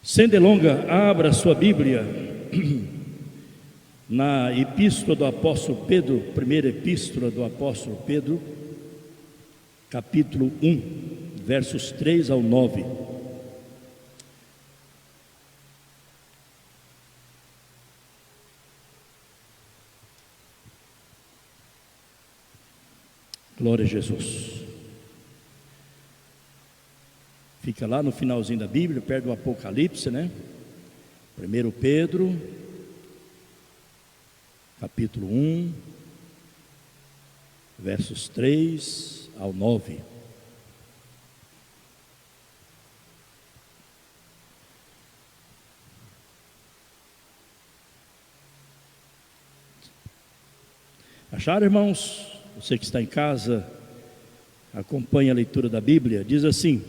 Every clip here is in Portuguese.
Sem delonga, abra sua Bíblia na Epístola do Apóstolo Pedro, primeira Epístola do Apóstolo Pedro, capítulo 1, versos 3 ao 9. Glória a Jesus. Fica lá no finalzinho da Bíblia, perto do Apocalipse, né? 1 Pedro, capítulo 1, versos 3 ao 9. Acharam, irmãos? Você que está em casa, acompanhe a leitura da Bíblia. Diz assim: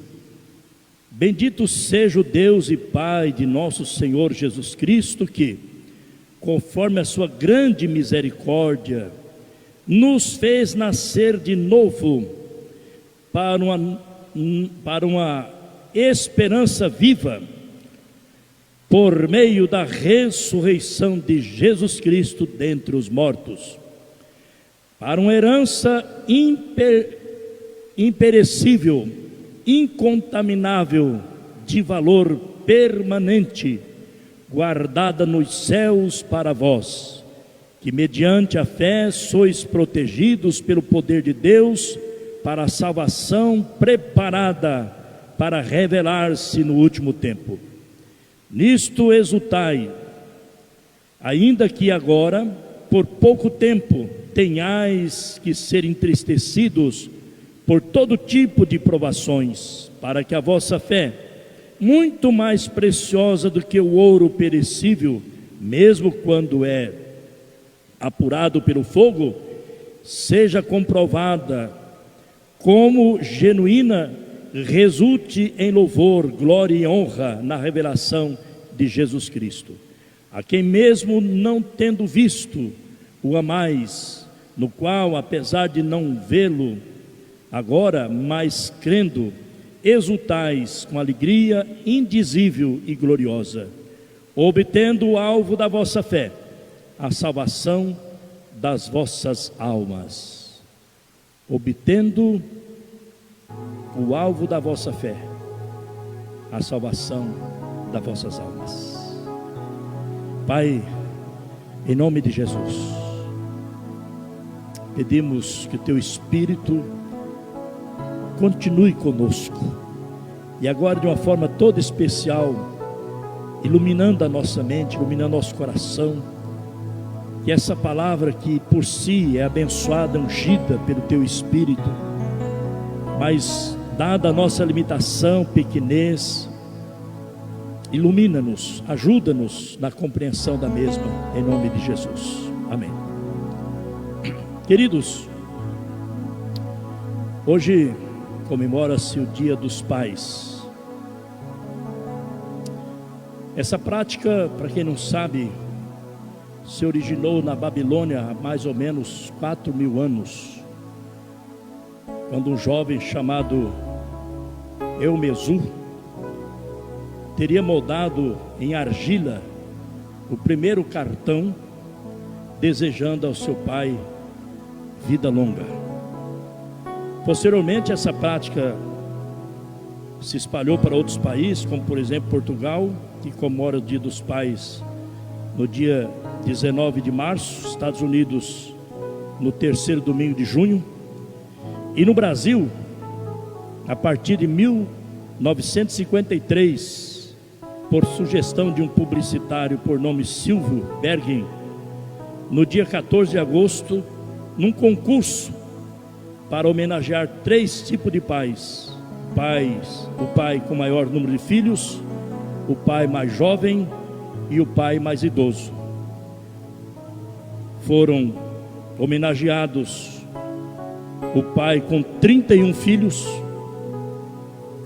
Bendito seja o Deus e Pai de nosso Senhor Jesus Cristo, que, conforme a sua grande misericórdia, nos fez nascer de novo para uma esperança viva, por meio da ressurreição de Jesus Cristo dentre os mortos, para uma herança imperecível, incontaminável, de valor permanente, guardada nos céus para vós, que mediante a fé sois protegidos pelo poder de Deus para a salvação preparada para revelar-se no último tempo. Nisto exultai, ainda que agora, por pouco tempo, tenhais que ser entristecidos por todo tipo de provações, para que a vossa fé, muito mais preciosa do que o ouro perecível, mesmo quando é apurado pelo fogo, seja comprovada como genuína, resulte em louvor, glória e honra na revelação de Jesus Cristo, a quem mesmo não tendo visto, o amais, no qual, apesar de não vê-lo agora, mas crendo, exultais com alegria indizível e gloriosa, obtendo o alvo da vossa fé, a salvação das vossas almas. Obtendo o alvo da vossa fé, a salvação das vossas almas. Pai, em nome de Jesus, pedimos que o Teu Espírito continue conosco, e agora de uma forma toda especial, iluminando a nossa mente, iluminando nosso coração, que essa palavra que por si é abençoada, ungida pelo Teu Espírito, mas dada a nossa limitação, pequenez, ilumina-nos, ajuda-nos na compreensão da mesma, em nome de Jesus, amém. Queridos, hoje comemora-se o Dia dos Pais. Essa prática, para quem não sabe, se originou na Babilônia há mais ou menos 4.000 anos, quando um jovem chamado Eumesu teria moldado em argila o primeiro cartão, desejando ao seu pai vida longa. Posteriormente, essa prática se espalhou para outros países, como por exemplo Portugal, que comemora o Dia dos Pais no dia 19 de março, Estados Unidos no terceiro domingo de junho, e no Brasil, a partir de 1953, por sugestão de um publicitário por nome Silvio Bergen, no dia 14 de agosto, num concurso para homenagear 3 tipos de pais: o pai com maior número de filhos, o pai mais jovem e o pai mais idoso. Foram homenageados o pai com 31 filhos,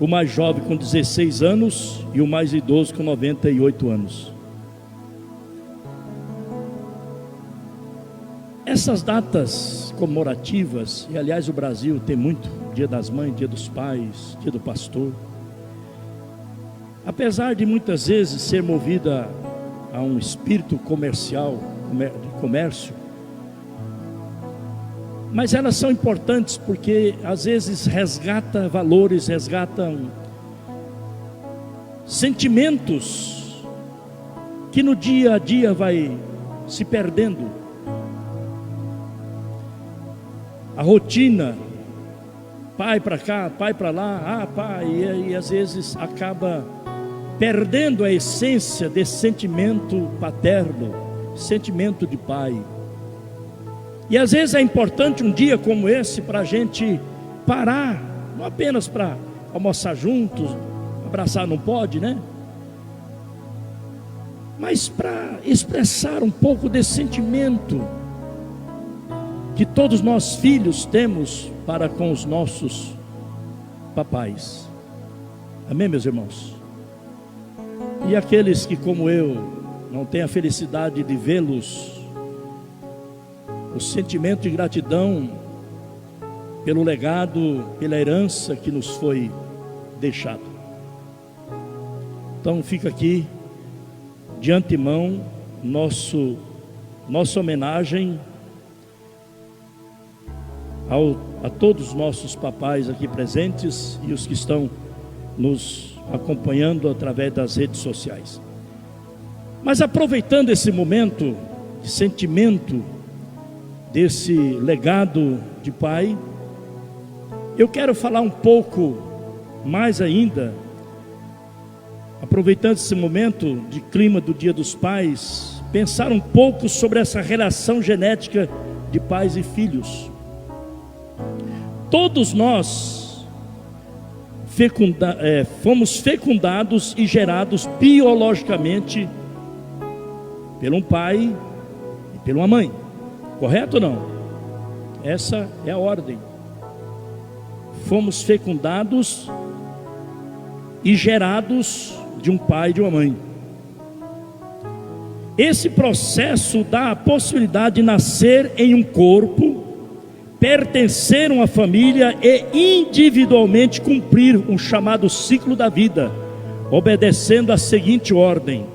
o mais jovem com 16 anos e o mais idoso com 98 anos. Essas datas comemorativas, e aliás o Brasil tem muito, Dia das Mães, Dia dos Pais, Dia do Pastor, apesar de muitas vezes ser movida a um espírito comercial, de comércio, mas elas são importantes porque às vezes resgata valores, resgatam sentimentos que no dia a dia vai se perdendo. A rotina, pai para cá, pai para lá, pai, e às vezes acaba perdendo a essência desse sentimento paterno, sentimento de pai. E às vezes é importante um dia como esse para a gente parar, não apenas para almoçar juntos, abraçar não pode, né? Mas para expressar um pouco desse sentimento que todos nós filhos temos para com os nossos papais. Amém, meus irmãos? E aqueles que, como eu, não têm a felicidade de vê-los, o sentimento de gratidão pelo legado, pela herança que nos foi deixado. Então fica aqui de antemão nossa homenagem a todos os nossos papais aqui presentes e os que estão nos acompanhando através das redes sociais. Mas aproveitando esse momento de sentimento desse legado de pai, eu quero falar um pouco mais ainda, aproveitando esse momento de clima do Dia dos Pais, pensar um pouco sobre essa relação genética de pais e filhos. Todos nós fomos fecundados e gerados biologicamente por um pai e por uma mãe. Correto ou não? Essa é a ordem. Fomos fecundados e gerados de um pai e de uma mãe. Esse processo dá a possibilidade de nascer em um corpo, pertencer a uma família e individualmente cumprir um chamado ciclo da vida, obedecendo a seguinte ordem: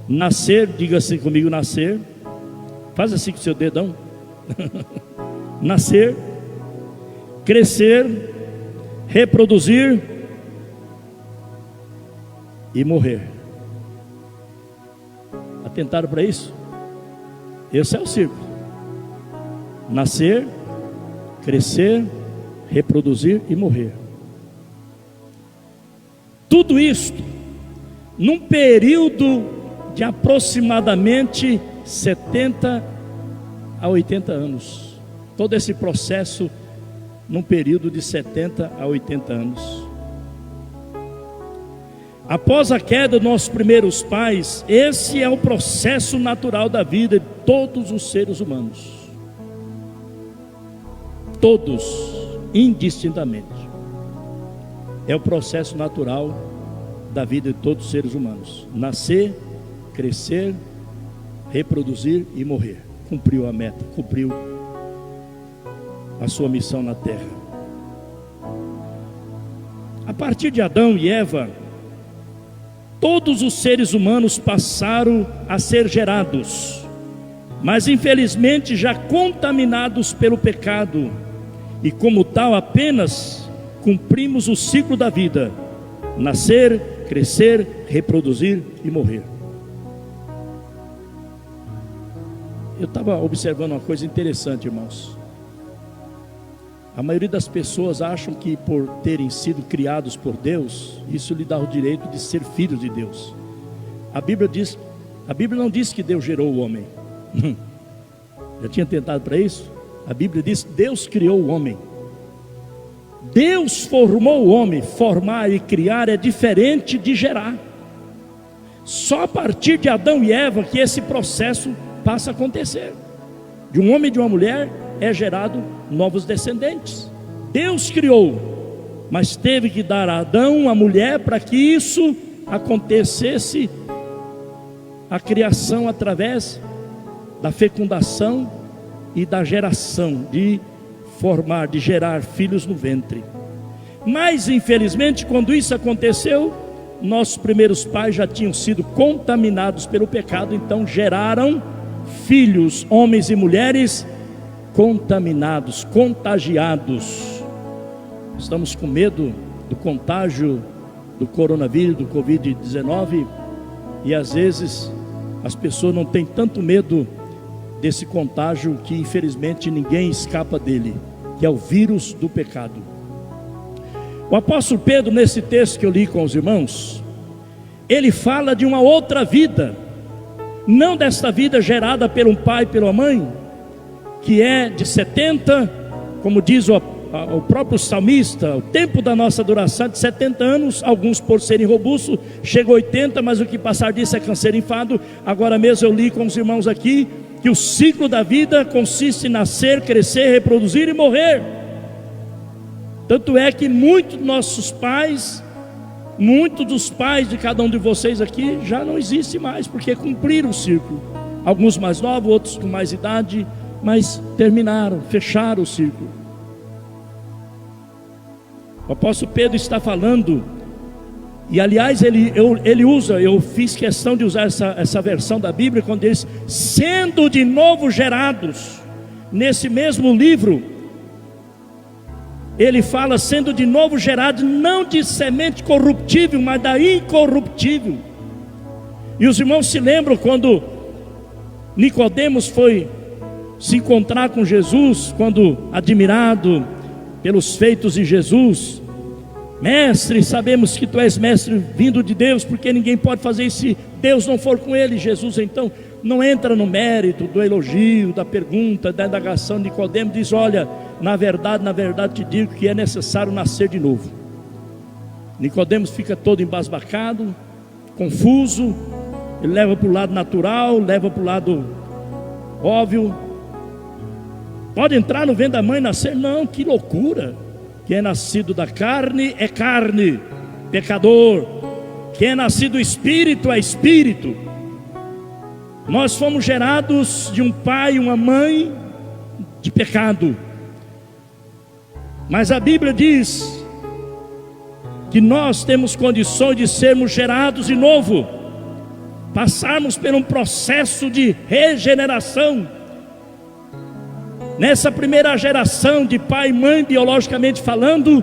nascer, diga assim comigo, nascer. Faz assim com o seu dedão. Nascer, crescer, reproduzir e morrer. Atentaram para isso? Esse é o círculo: nascer, crescer, reproduzir e morrer. Tudo isto num período de aproximadamente 70 a 80 anos. Todo esse processo num período de 70 a 80 anos. Após a queda dos nossos primeiros pais, esse é o processo natural da vida de todos os seres humanos. Todos, indistintamente. É o processo natural da vida de todos os seres humanos: nascer, crescer, reproduzir e morrer. Cumpriu a meta, cumpriu a sua missão na terra. A partir de Adão e Eva, todos os seres humanos passaram a ser gerados, mas infelizmente já contaminados pelo pecado, e como tal apenas cumprimos o ciclo da vida: nascer, crescer, reproduzir e morrer. Eu estava observando uma coisa interessante, irmãos. A maioria das pessoas acham que por terem sido criados por Deus, isso lhe dá o direito de ser filhos de Deus. A Bíblia não diz que Deus gerou o homem. Já tinha tentado para isso? A Bíblia diz que Deus criou o homem. Deus formou o homem. Formar e criar é diferente de gerar. Só a partir de Adão e Eva que esse processo passa a acontecer. De um homem e de uma mulher é gerado novos descendentes. Deus criou, mas teve que dar a Adão, a mulher, para que isso acontecesse, a criação através da fecundação e da geração, de formar, de gerar filhos no ventre. Mas infelizmente, quando isso aconteceu, nossos primeiros pais já tinham sido contaminados pelo pecado, então geraram filhos, homens e mulheres contaminados, contagiados. Estamos com medo do contágio do coronavírus, do Covid-19, e às vezes as pessoas não têm tanto medo desse contágio que infelizmente ninguém escapa dele, que é o vírus do pecado. O apóstolo Pedro, nesse texto que eu li com os irmãos, ele fala de uma outra vida, não desta vida gerada por um pai e pela mãe, que é de 70, como diz o próprio salmista, o tempo da nossa duração é de 70 anos, alguns por serem robustos, chega a 80, mas o que passar disso é canseiro e enfado. Agora mesmo eu li com os irmãos aqui, que o ciclo da vida consiste em nascer, crescer, reproduzir e morrer. Tanto é que muitos dos nossos pais, muitos dos pais de cada um de vocês aqui, já não existe mais, porque cumpriram o ciclo. Alguns mais novos, outros com mais idade, mas terminaram, fecharam o ciclo. O apóstolo Pedro está falando, e aliás ele usa, eu fiz questão de usar essa versão da Bíblia, quando ele diz, sendo de novo gerados. Nesse mesmo livro, ele fala, sendo de novo gerados, não de semente corruptível, mas da incorruptível. E os irmãos se lembram quando Nicodemos foi se encontrar com Jesus, quando admirado pelos feitos de Jesus: mestre, sabemos que tu és mestre vindo de Deus, porque ninguém pode fazer isso se Deus não for com ele. Jesus então não entra no mérito do elogio, da pergunta, da indagação. Nicodemo diz, olha, na verdade te digo que é necessário nascer de novo. Nicodemos fica todo embasbacado, confuso, ele leva para o lado natural, leva para o lado óbvio. Pode entrar no ventre da mãe e nascer? Não, que loucura. Quem é nascido da carne é carne, pecador. Quem é nascido do Espírito é Espírito. Nós fomos gerados de um pai e uma mãe de pecado. Mas a Bíblia diz que nós temos condições de sermos gerados de novo, passarmos por um processo de regeneração. Nessa primeira geração de pai e mãe, biologicamente falando,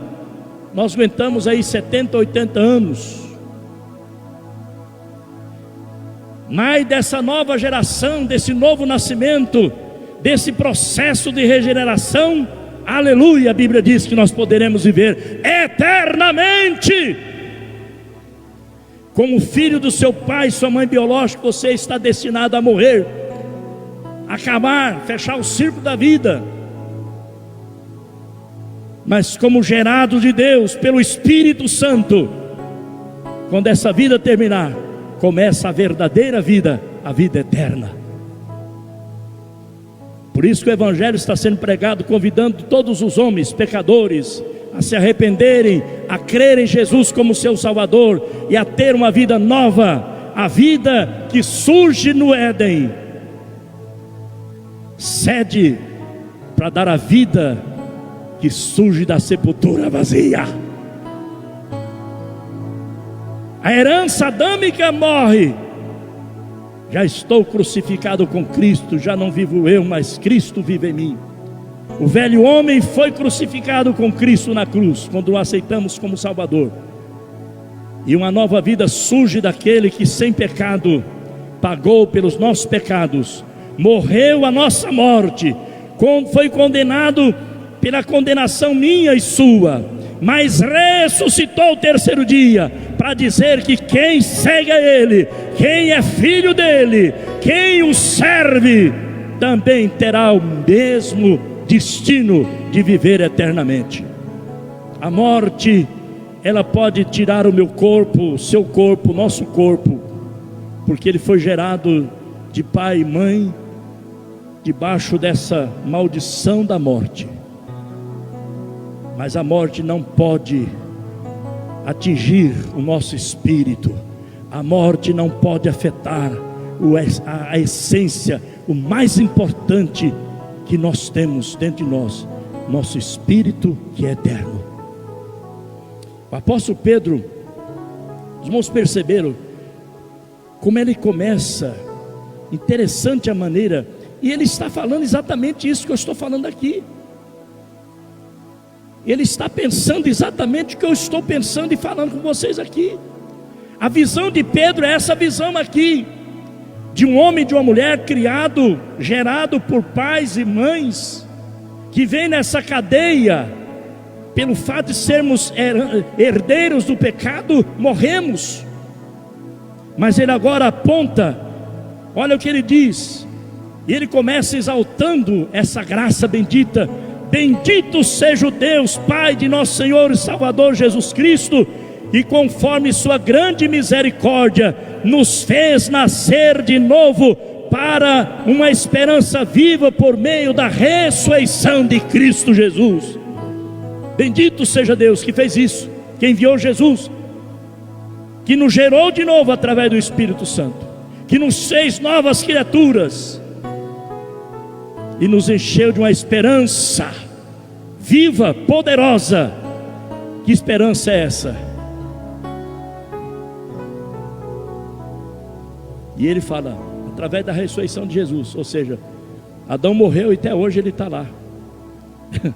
nós aguentamos aí 70, 80 anos. Mas dessa nova geração, desse novo nascimento, desse processo de regeneração, aleluia, a Bíblia diz que nós poderemos viver eternamente. Como filho do seu pai e sua mãe biológica, você está destinado a morrer, acabar, fechar o círculo da vida. Mas como gerado de Deus pelo Espírito Santo, quando essa vida terminar, começa a verdadeira vida, a vida eterna. Por isso que o Evangelho está sendo pregado, convidando todos os homens pecadores a se arrependerem, a crer em Jesus como seu Salvador e a ter uma vida nova, a vida que surge no Éden, cede para dar a vida que surge da sepultura vazia. A herança adâmica morre. Já estou crucificado com Cristo, já não vivo eu, mas Cristo vive em mim. O velho homem foi crucificado com Cristo na cruz, quando o aceitamos como Salvador. E uma nova vida surge daquele que sem pecado pagou pelos nossos pecados, morreu a nossa morte, foi condenado pela condenação minha e sua, mas ressuscitou o terceiro dia, para dizer que quem segue a Ele, quem é filho dEle, quem o serve, também terá o mesmo destino de viver eternamente. A morte, ela pode tirar o meu corpo, o seu corpo, o nosso corpo, porque ele foi gerado de pai e mãe, debaixo dessa maldição da morte. Mas a morte não pode atingir o nosso espírito. A morte não pode afetar a essência, o mais importante que nós temos dentro de nós, nosso espírito que é eterno. O apóstolo Pedro, Os irmãos perceberam como ele começa, interessante a maneira, e ele está falando exatamente isso que eu estou falando aqui. Ele está pensando exatamente o que eu estou pensando e falando com vocês aqui. A visão de Pedro é essa visão aqui, de um homem e de uma mulher criado, gerado por pais e mães, que vem nessa cadeia, pelo fato de sermos herdeiros do pecado, morremos. Mas ele agora aponta, olha o que ele diz, e ele começa exaltando essa graça bendita. Bendito seja o Deus, Pai de nosso Senhor e Salvador Jesus Cristo, e conforme sua grande misericórdia, nos fez nascer de novo para uma esperança viva por meio da ressurreição de Cristo Jesus. Bendito seja Deus que fez isso, que enviou Jesus, que nos gerou de novo através do Espírito Santo, que nos fez novas criaturas, e nos encheu de uma esperança viva, poderosa. Que esperança é essa? E ele fala, através da ressurreição de Jesus, ou seja, Adão morreu e até hoje ele está lá. Ele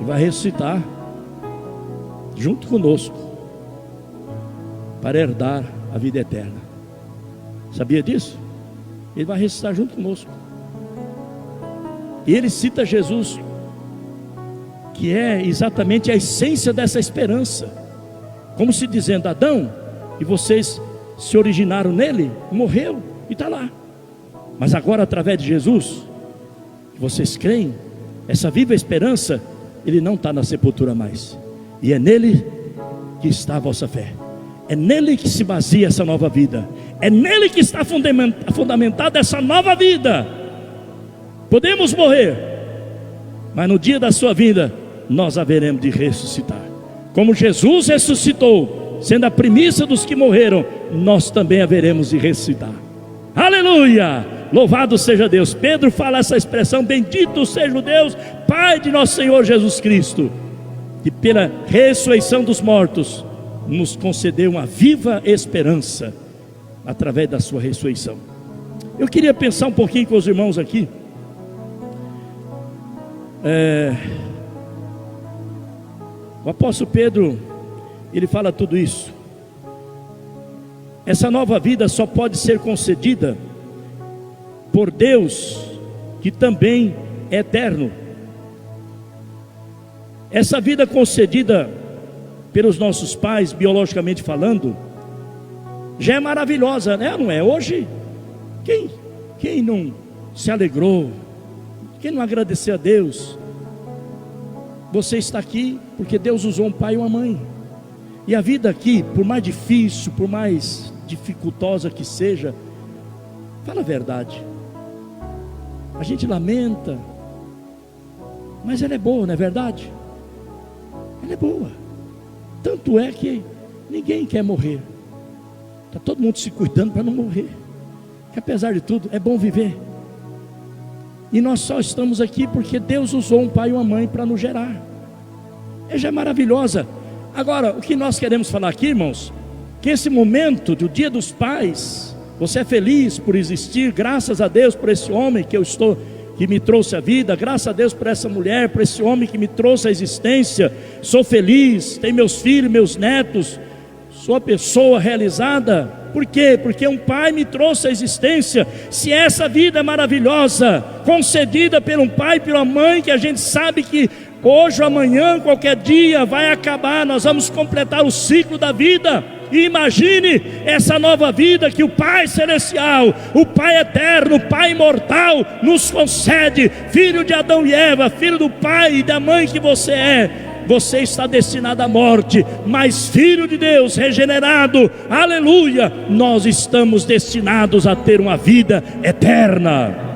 vai ressuscitar junto conosco, para herdar a vida eterna. Sabia disso? Ele vai ressuscitar junto conosco. E ele cita Jesus, que é exatamente a essência dessa esperança, como se dizendo, Adão, e vocês se originaram nele, morreu e está lá, mas agora através de Jesus, que vocês creem, essa viva esperança, ele não está na sepultura mais, e é nele que está a vossa fé, é nele que se baseia essa nova vida, é nele que está fundamentada essa nova vida. Podemos morrer, mas no dia da sua vinda, nós haveremos de ressuscitar. Como Jesus ressuscitou, sendo a primícia dos que morreram, nós também haveremos de ressuscitar. Aleluia! Louvado seja Deus. Pedro fala essa expressão, bendito seja o Deus, Pai de nosso Senhor Jesus Cristo, que pela ressurreição dos mortos, nos concedeu uma viva esperança, através da sua ressurreição. Eu queria pensar um pouquinho com os irmãos aqui. O apóstolo Pedro, ele fala tudo isso. Essa nova vida só pode ser concedida por Deus, que também é eterno. Essa vida concedida pelos nossos pais, biologicamente falando, já é maravilhosa, né? Não é? Hoje, quem não se alegrou? Quem não agradeceu a Deus? Você está aqui porque Deus usou um pai e uma mãe. E a vida aqui, por mais difícil, por mais dificultosa que seja, fala a verdade, a gente lamenta, mas ela é boa, não é verdade? Ela é boa. Tanto é que ninguém quer morrer. Está todo mundo se cuidando para não morrer, que apesar de tudo é bom viver. E nós só estamos aqui porque Deus usou um pai e uma mãe para nos gerar. Ela já é maravilhosa. Agora, o que nós queremos falar aqui, irmãos, que esse momento do Dia dos Pais, você é feliz por existir, graças a Deus por esse homem que me trouxe a vida, graças a Deus por essa mulher, por esse homem que me trouxe a existência. Sou feliz, tenho meus filhos, meus netos, sou a pessoa realizada. Por quê? Porque um pai me trouxe a existência. Se essa vida maravilhosa, concedida por um pai e por uma mãe, que a gente sabe que hoje ou amanhã, qualquer dia vai acabar, nós vamos completar o ciclo da vida. E imagine essa nova vida que o Pai Celestial, o Pai Eterno, o Pai Imortal nos concede. Filho de Adão e Eva, filho do pai e da mãe que você é, você está destinado à morte, mas filho de Deus, regenerado, aleluia, nós estamos destinados a ter uma vida eterna.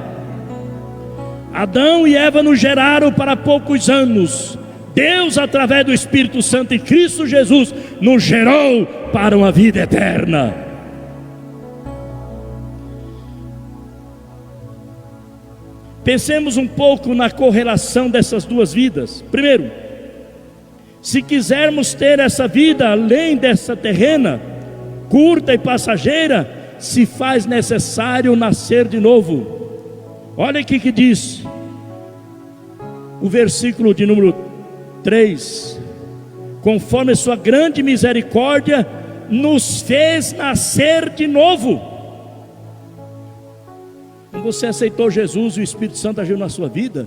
Adão e Eva nos geraram para poucos anos. Deus, através do Espírito Santo em Cristo Jesus, nos gerou para uma vida eterna. Pensemos um pouco na correlação dessas duas vidas. Primeiro, Se quisermos ter essa vida além dessa terrena, curta e passageira, se faz necessário nascer de novo. Olha aqui que diz o versículo de número 3: conforme a sua grande misericórdia, nos fez nascer de novo. Quando você aceitou Jesus e o Espírito Santo agiu na sua vida,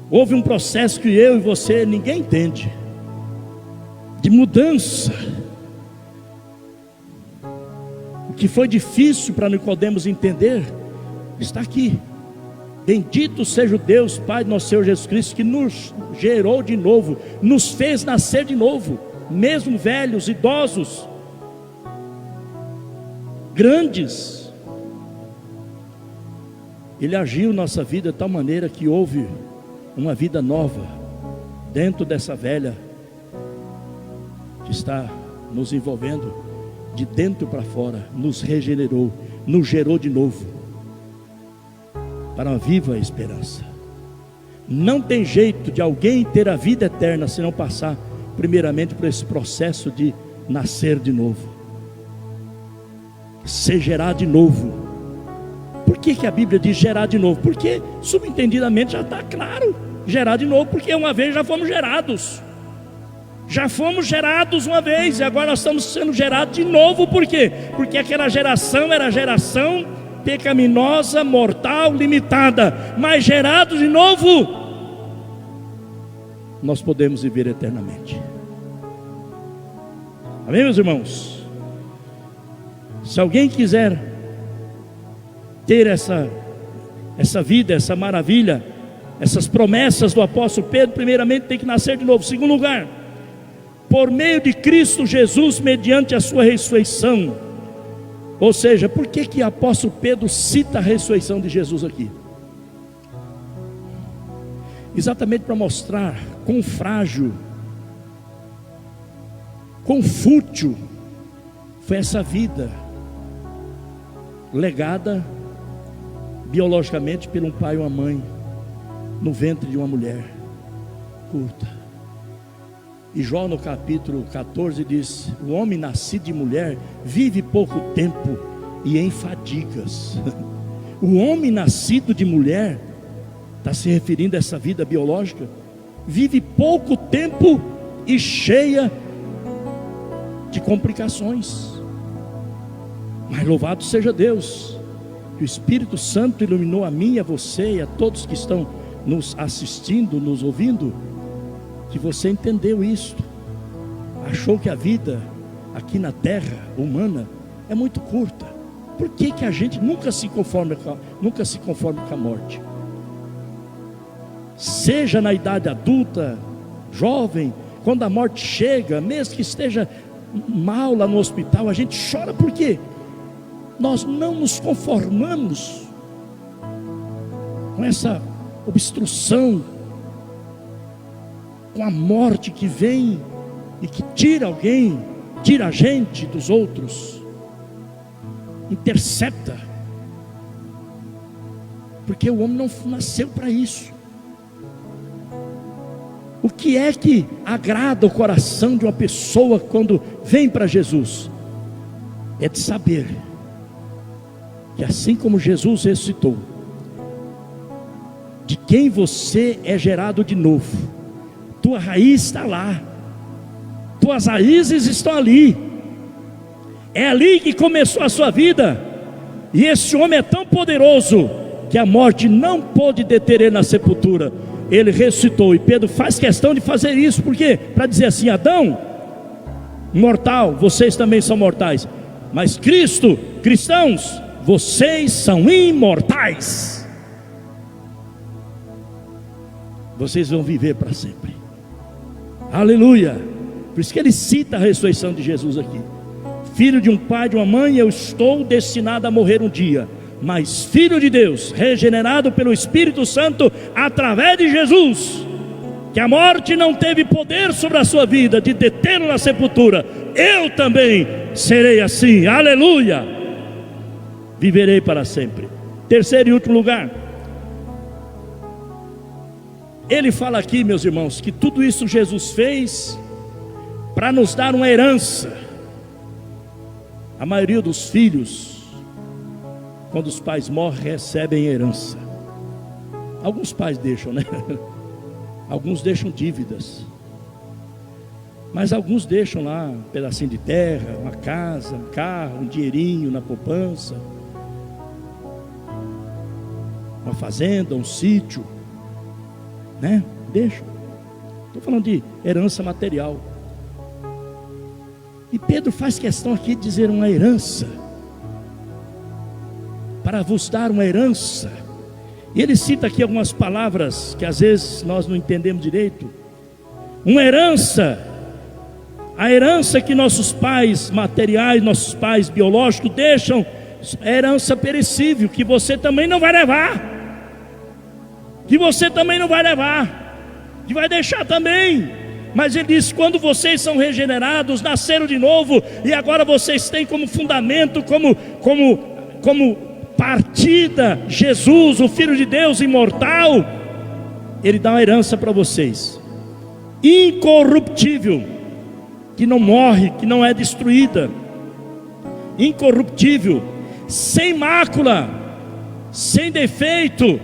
houve um processo que eu e você, ninguém entende, de mudança. O que foi difícil para Nicodemos entender, está aqui. Bendito seja o Deus Pai do nosso Senhor Jesus Cristo, que nos gerou de novo, nos fez nascer de novo, mesmo velhos, idosos, grandes. Ele agiu na nossa vida de tal maneira que houve uma vida nova dentro dessa velha que está nos envolvendo, de dentro para fora, nos regenerou, nos gerou de novo para uma viva esperança. Não tem jeito de alguém ter a vida eterna se não passar primeiramente por esse processo de nascer de novo, ser gerado de novo. Por que a Bíblia diz gerar de novo? Porque subentendidamente já está claro, gerar de novo, porque uma vez já fomos gerados. Já fomos gerados uma vez, e agora nós estamos sendo gerados de novo. Por quê? Porque aquela geração era a geração pecaminosa, mortal, limitada, mas gerados de novo, nós podemos viver eternamente. Amém, meus irmãos? Se alguém quiser ter essa vida, essa maravilha, essas promessas do apóstolo Pedro, primeiramente tem que nascer de novo. Segundo lugar, por meio de Cristo Jesus, mediante a sua ressurreição. Ou seja, por que o apóstolo Pedro cita a ressurreição de Jesus aqui? Exatamente para mostrar quão frágil, quão fútil foi essa vida legada biologicamente por um pai e uma mãe no ventre de uma mulher curta. E Jó no capítulo 14 diz: o homem nascido de mulher vive pouco tempo e em fadigas. O homem nascido de mulher, está se referindo a essa vida biológica, vive pouco tempo e cheia de complicações. Mas louvado seja Deus, que o Espírito Santo iluminou a mim, a você e a todos que estão nos assistindo, nos ouvindo, que você entendeu isso, achou que a vida aqui na terra humana é muito curta. Por que a gente nunca se conforma com a morte? Seja na idade adulta, jovem, quando a morte chega, mesmo que esteja mal lá no hospital, a gente chora. Por quê? Nós não nos conformamos com essa obstrução, com a morte que vem e que tira alguém, tira a gente dos outros, intercepta, porque o homem não nasceu para isso. O que é que agrada o coração de uma pessoa quando vem para Jesus? É de saber que assim como Jesus ressuscitou, de quem você é gerado de novo, tua raiz está lá, tuas raízes estão ali, é ali que começou a sua vida. E esse homem é tão poderoso que a morte não pôde deter ele na sepultura. Ele ressuscitou, e Pedro faz questão de fazer isso, por quê? Para dizer assim: Adão, mortal, vocês também são mortais, mas Cristo, cristãos, vocês são imortais, vocês vão viver para sempre. Aleluia. Por isso que ele cita a ressurreição de Jesus aqui. Filho de um pai, de uma mãe, eu estou destinado a morrer um dia, mas filho de Deus, regenerado pelo Espírito Santo através de Jesus, que a morte não teve poder sobre a sua vida de detê-lo na sepultura, eu também serei assim. Aleluia. Viverei para sempre. Terceiro e último lugar, Ele fala aqui, meus irmãos, que tudo isso Jesus fez para nos dar uma herança. A maioria dos filhos, quando os pais morrem, recebem herança. Alguns pais deixam, né? Alguns deixam dívidas. Mas alguns deixam lá um pedacinho de terra, uma casa, um carro, um dinheirinho na poupança, uma fazenda, um sítio, né? Deixam. Estou falando de herança material. E Pedro faz questão aqui de dizer uma herança, para vos dar uma herança. E ele cita aqui algumas palavras que às vezes nós não entendemos direito. Uma herança, a herança que nossos pais materiais, nossos pais biológicos deixam, é herança perecível, que você também não vai levar. Que você também não vai levar, que vai deixar também. Mas ele diz: quando vocês são regenerados, nasceram de novo, e agora vocês têm como fundamento, como partida, Jesus, o Filho de Deus imortal, Ele dá uma herança para vocês, incorruptível, que não morre, que não é destruída, incorruptível, sem mácula, sem defeito,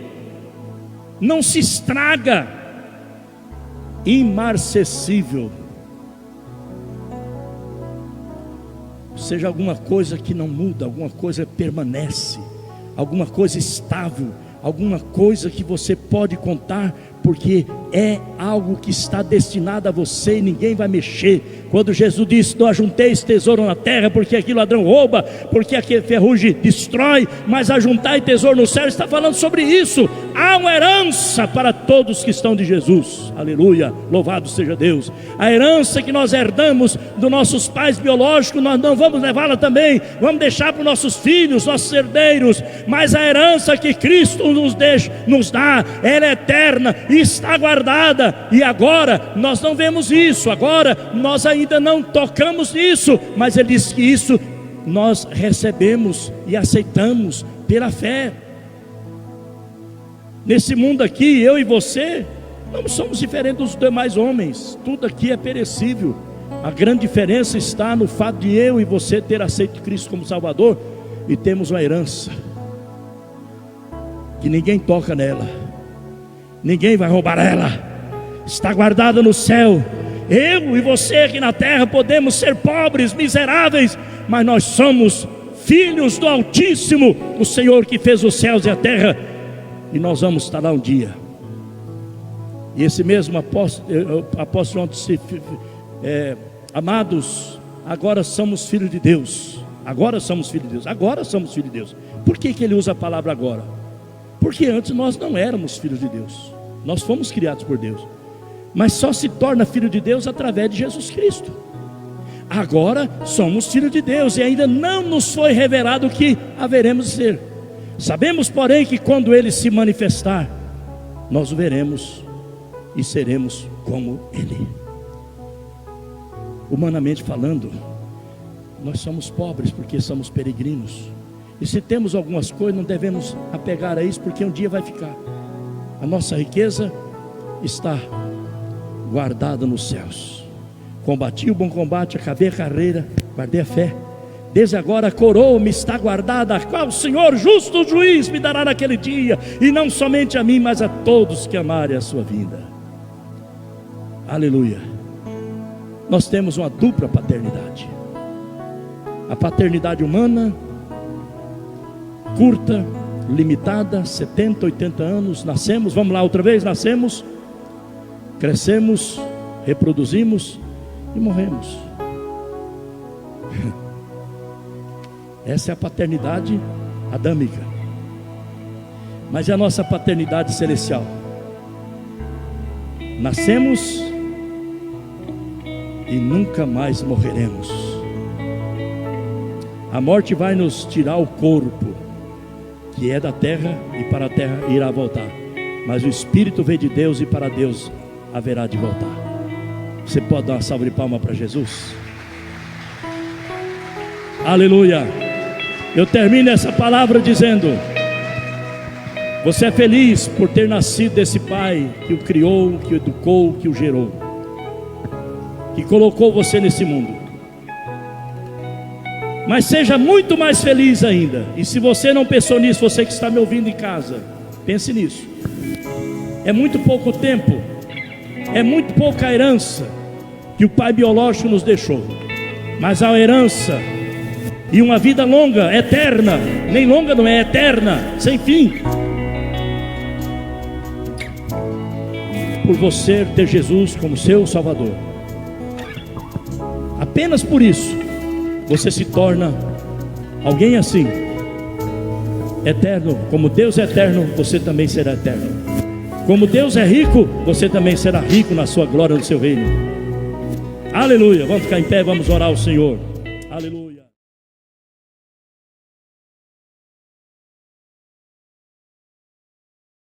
não se estraga, imarcessível. Ou seja, alguma coisa que não muda, alguma coisa permanece, alguma coisa estável, alguma coisa que você pode contar, porque é algo que está destinado a você e ninguém vai mexer. Quando Jesus disse: não ajunteis tesouro na terra, porque aqui ladrão rouba, porque aqui ferrugem destrói, mas ajuntai tesouro no céu. Está falando sobre isso. Há uma herança para todos que estão de Jesus. Aleluia, louvado seja Deus. A herança que nós herdamos dos nossos pais biológicos, nós não vamos levá-la também, vamos deixar para os nossos filhos, nossos herdeiros. Mas a herança que Cristo nos dá, ela é eterna e está guardada. E agora nós não vemos isso, agora nós ainda não tocamos nisso, mas Ele diz que isso nós recebemos e aceitamos pela fé. Nesse mundo aqui, eu e você não somos diferentes dos demais homens. Tudo aqui é perecível. A grande diferença está no fato de eu e você ter aceito Cristo como Salvador e temos uma herança que ninguém toca nela, ninguém vai roubar ela, está guardada no céu. Eu e você aqui na terra podemos ser pobres, miseráveis, mas nós somos filhos do Altíssimo, o Senhor que fez os céus e a terra, e nós vamos estar lá um dia. E esse mesmo apóstolo disse: amados, agora somos filhos de Deus. Agora somos filhos de Deus. Agora somos filhos de Deus. Por que ele usa a palavra agora? Porque antes nós não éramos filhos de Deus. Nós fomos criados por Deus, mas só se torna filho de Deus através de Jesus Cristo. Agora somos filhos de Deus e ainda não nos foi revelado o que haveremos de ser. Sabemos, porém, que quando Ele se manifestar, nós o veremos e seremos como Ele. Humanamente falando, nós somos pobres porque somos peregrinos. E se temos algumas coisas, não devemos apegar a isso, porque um dia vai ficar. A nossa riqueza está guardada nos céus. Combati o bom combate, acabei a carreira, guardei a fé. Desde agora a coroa me está guardada, a qual o Senhor, justo juiz, me dará naquele dia, e não somente a mim, mas a todos que amarem a sua vinda. Aleluia. Nós temos uma dupla paternidade. A paternidade humana, curta, limitada, 70, 80 anos, nascemos, vamos lá outra vez, nascemos, crescemos, reproduzimos e morremos. Essa é a paternidade adâmica. Mas é a nossa paternidade celestial. Nascemos e nunca mais morreremos. A morte vai nos tirar o corpo, que é da terra, e para a terra irá voltar. Mas o Espírito veio de Deus e para Deus haverá de voltar. Você pode dar uma salva de palmas para Jesus? Aleluia. Eu termino essa palavra dizendo: Você é feliz por ter nascido desse pai que o criou, que o educou, que o gerou, que colocou você nesse mundo. Mas seja muito mais feliz ainda. E se você não pensou nisso, você que está me ouvindo em casa, pense nisso. É muito pouco tempo, é muito pouca herança que o pai biológico nos deixou, mas a herança e uma vida longa, eterna, nem longa não é, eterna, sem fim, por você ter Jesus como seu Salvador. Apenas por isso você se torna alguém assim, eterno. Como Deus é eterno, você também será eterno. Como Deus é rico, você também será rico na sua glória, no seu reino. Aleluia. Vamos ficar em pé, vamos orar ao Senhor.